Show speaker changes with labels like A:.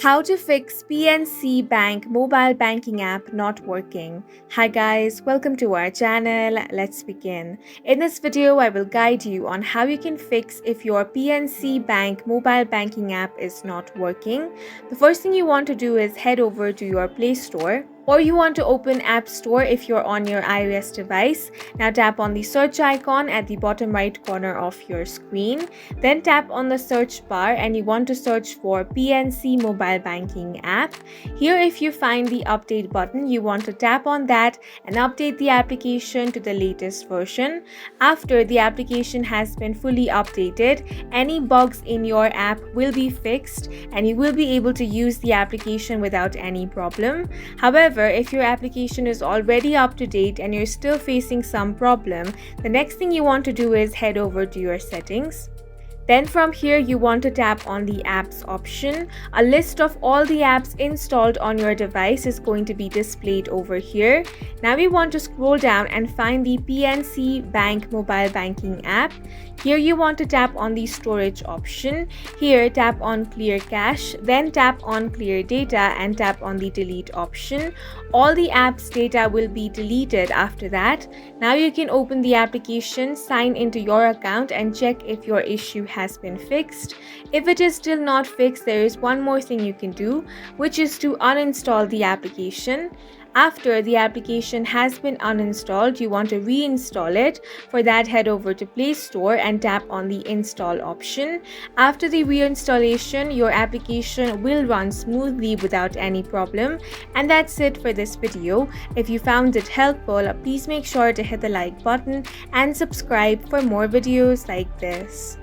A: How to fix PNC Bank Mobile Banking app not working. Hi guys, welcome to our channel. Let's begin. In this video, I will guide you on how you can fix if your PNC Bank Mobile Banking app is not working. The first thing you want to do is head over to your Play Store, or you want to open App Store if you're on your iOS device. Now tap on the search icon at the bottom right corner of your screen. Then tap on the search bar and you want to search for PNC Mobile Banking app. Here, if you find the update button, you want to tap on that and update the application to the latest version. After the application has been fully updated, any bugs in your app will be fixed and you will be able to use the application without any problem. However, if your application is already up to date and you're still facing some problem, the next thing you want to do is head over to your settings. Then from here, you want to tap on the apps option. A list of all the apps installed on your device is going to be displayed over here. Now we want to scroll down and find the PNC Bank Mobile Banking app. Here you want to tap on the storage option. Here tap on clear cache, then tap on clear data and tap on the delete option. All the apps data will be deleted after that. Now you can open the application, sign into your account and check if your issue has been fixed. If it is still not fixed, there is one more thing you can do, which is to uninstall the application. After the application has been uninstalled, you want to reinstall it. For that, head over to Play Store and tap on the install option. After the reinstallation, your application will run smoothly without any problem. And that's it for this video. If you found it helpful, please make sure to hit the like button and subscribe for more videos like this.